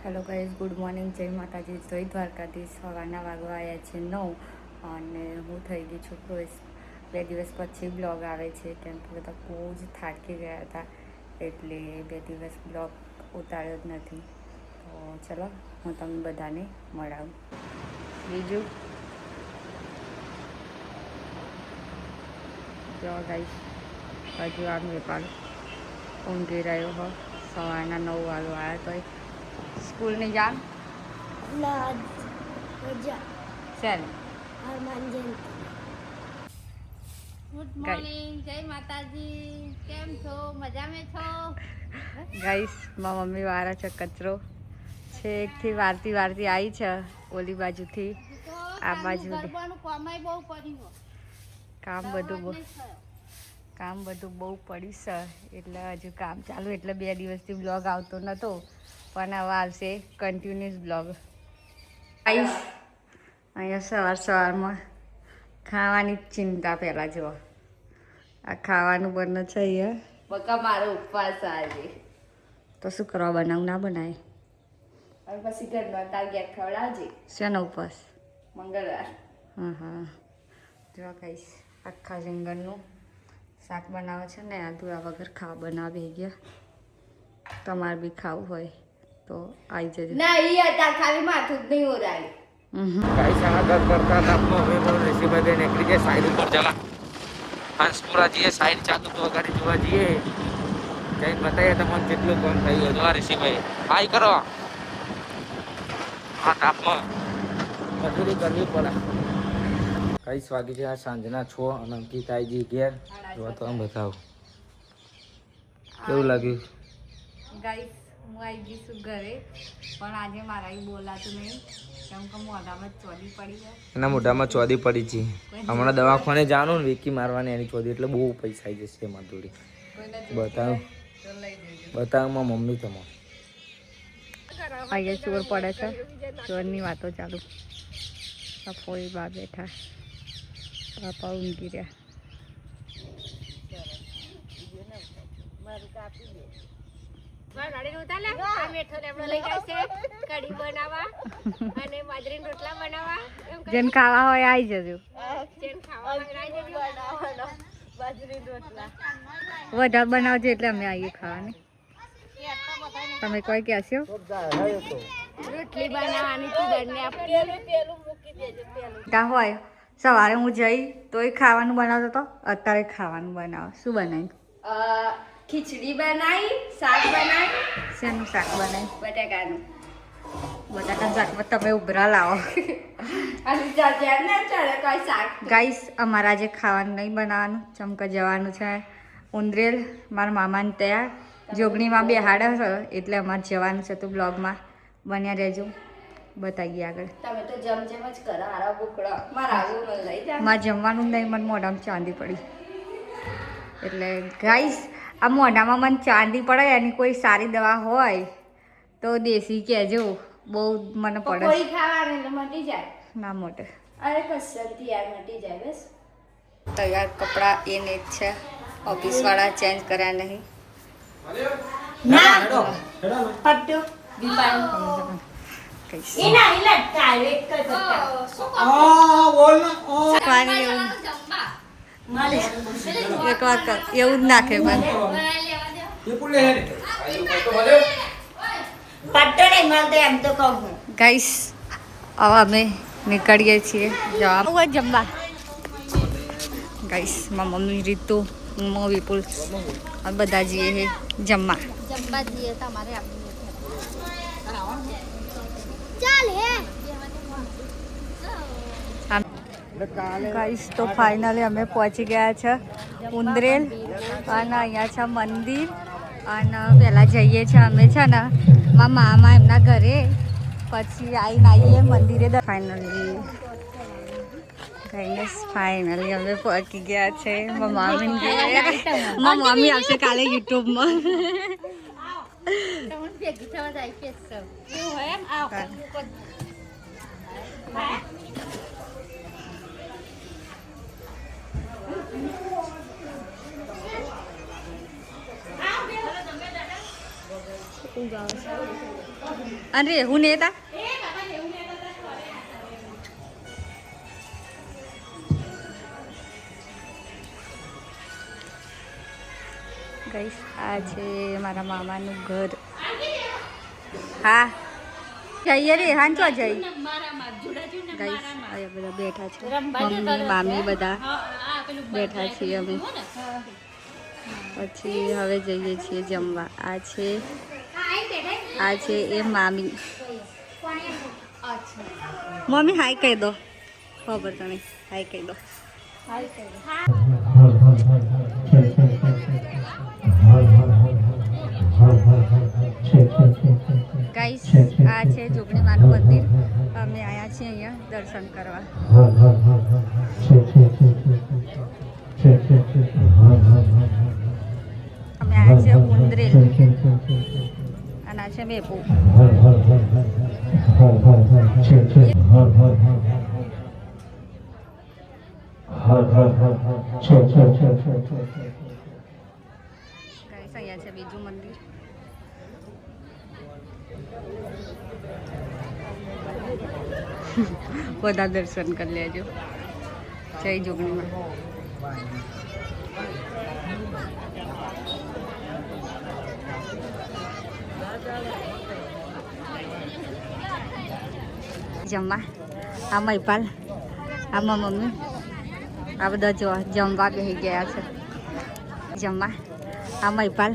Hello guys, good morning, જય માતાજી, જય દ્વારકાધીશ. સવારના વાગવા આવ્યા છે 9 અને હું થઈ ગઈ છું ખુશ. 2 દિવસ પછી બ્લોગ આવે છે કેમ કે બધા બહુ જ થાકી ગયા હતા એટલે 2 દિવસ બ્લોગ ઉતાર્યો જ નથી. તો ચલો હું તમને બધાને મળાવું. બીજું જો ગાઈઝ, હજુ આ વેપાર ઊંઘી રહ્યો હો. સવારના 9 વાગવા આવ્યા તોય સ્કૂલ નહીં જામ ચાલ. ગુડ મોર્નિંગ, જય માતાજી. કેમ છો? મજામાં છો? ગાઈસ, મારા મમ્મી વાળા છે કચરો છે એકથી વારતી આવી છે ઓલી બાજુથી આ બાજુ. કામ બધું બહુ પડ્યું છે એટલે હજુ કામ ચાલુ એટલે 2 દિવસથી બ્લોગ આવતો નહોતો પણ હવે આવશે કન્ટિન્યુઅસ બ્લોગ. ગાઈસ, અહીંયા સવારમાં ખાવાની જ ચિંતા. પહેલાં જુઓ આ ખાવાનું બને છે અહીંયા. બકા મારો ઉપવાસ આજે તો શું કરવા બનાવું? ના બનાય અને પછી ઘરમાં તાર ગેટ ખવડાવજે. શેનો ઉપવાસ? મંગળવાર. હા જો કહીશ આખા રીંગણનું શાક બનાવે છે ને આદુરા વગર ખાવા બનાવી ગયા. તમારે બી ખાવું હોય તો આવી જજો. ના એ હતા ખાલી માથું જ નહીં ઓરાય. ગાઈસ આગળ કરતા તાપમાં હવે બોલ રેસીપી દે નીકળી જાય સાઈડ ઉપર ચલા. હંસપુરા જઈએ સાઈડ ચાલુ તો ગાડી જોવા જઈએ. કઈ બતાવીએ તમને કેટલું કામ થયું હતું આ રેસીપી. હાઈ કરો આ તાપમાં મજૂરી કરવી પડે. કઈ વાગી છે આ સાંજના 6 અને અંકિતાજી ઘેર જોવા તો આમ બતાવો કેવું લાગ્યું. ગાઈસ, હું આવી ગઈ છું ઘરે પણ આજે મારા બોલાતું નહીં કેમ કે મોઢામાં ચોદી પડી જાય. એના મોઢામાં ચોદી પડી છે. હમણાં દવાખાને જવાનું ને વેકી મારવાની એની ચોદી એટલે બહુ પૈસા આવી જશે એમાં થોડી. બતાવમાં મમ્મી તમે અહીંયા ચોર પડે છે. ચોરની વાતો ચાલુ. ફોઈ બા બેઠા, પાપા ઊંઘી રહ્યા. જેને ખાવા હોય આવી જજો. વધારે બનાવજો એટલે અમે આવીએ ખાવાની. તમે કોઈ કહેશો? રોટલી બનાવવાની હોય સવારે હું જઈ તોય ખાવાનું બનાવતો હતો, અત્યારે ખાવાનું બનાવો. શું બનાવ્યું? ખીચડી બનાવી, શાક બનાવી. શેનું શાક બનાવ્યું? બટાકાનું. બટાકાનું શાકમાં તમે ઉભરા લાવો. ગાઈસ, અમારા આજે ખાવાનું નહીં બનાવવાનું. ચમકા જવાનું છે ઉંદરેલ મારા મામાને ત્યાં જોગણીમાં બેહાડે છે એટલે અમારે જવાનું છે. તો બ્લોગમાં બન્યા રહેજો, બતાવીએ આગળ. તમે તો જમ જ કરો. હારા બુકડા મારે જમવાનું નહીં, મને મોઢામાં ચાંદી પડી એટલે. ગાઈસ, આ મોઢામાં મને ચાંદી પડે એની કોઈ સારી દવા હોય તો દેશી કહેજો. બહુ મને પડે મટી જાય ના મોટે. અરે કસરથી યાર મટી જાય. બસ તૈયાર કપડાં એને જ છે. ઓફિસવાળા ચેન્જ કર્યા નહીં. એક વાર એવું જ નાખે પણ ગાઈસ, હવે અમે નીકળીએ છીએ જવા જમવા. ગાઈસ, મારી મમ્મી રીતુ, હું વિપુલ બધા જઈએ જમવા. ગાઈસ, તો ફાઇનલી અમે પહોંચી ગયા છે ઉંદરેલ અને અહીંયા છે મંદિર. અને પહેલાં જઈએ છીએ અમે છે ને મારા મામા એમના ઘરે, પછી આવીને આવીએ મંદિરે. ફાઇનલી અમે પહોંચી ગયા છે મારા મમ્મી આવશે કાલે યુટ્યુબમાં. અને હું ને તા ગઈસ આ છે મારા મામાનું ઘર. હા જઈએ રે હાન ચો જઈ ગઈસ અહીંયા બધા બેઠા છે મમ્મી મામી બધા બેઠા છીએ અમે. પછી હવે જઈએ છીએ જમવા. આ છે એ મામી. મમ્મી હાય કહી દો. ખબર તને હાય કહી દો. ગાઈસ આ છે જોગણી માનું મંદિર. અમે આવ્યા છીએ અહીંયા દર્શન કરવા. અમે આવ્યા છે ઉંદરેલ અને આ છે મેપુ. ગાઈસ અહીંયા છે બીજું મંદિર. બધા દર્શન કરી લેજો. જય જોગણીમાં. જમવા આ મહિપાલ આમાં મમ્મી આ બધા જો જમવા બેસી ગયા છે. જમવા આ મહિપાલ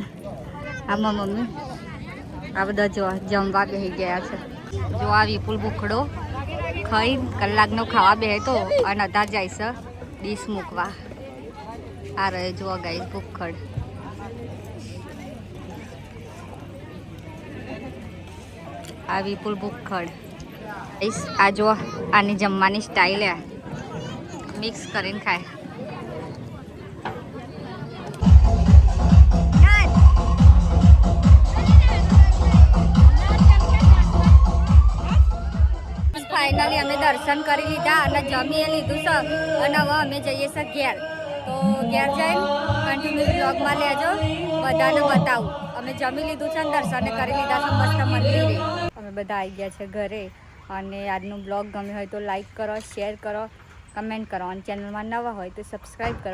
આમાં મમ્મી આ બધા જો જમવા બેસી ગયા છે. જો આ વિપુલ ભૂખડો ખાઈ કલાકનો ખાવા બે તો અને અધાર જાય છે ડીશ મૂકવા. આ રહે જુઓ ગાઈસ ભૂખડ. આ વિપુલ ભૂખડ. આ જો આની જમવાની સ્ટાઈલ હે મિક્સ કરીને ખાય. ફાઇનલી અમે દર્શન કરી લીધા અને જમી લીધું છે અને હવે અમે જઈએ છીએ ઘેર. તો ઘેર જઈને કન્ટિન્યુ બ્લોગમાં લેજો. બધાને બતાવું અમે જમી લીધું છે અને દર્શન કરી લીધા છે મસ્ત મંદિરે. અમે બધા આવી ગયા છે ઘરે અને આજનો બ્લોગ ગમ્યો હોય તો લાઈક કરો, શેર કરો, કમેન્ટ કરો અને ચેનલમાં નવા હોય તો સબસ્ક્રાઈબ કરવા.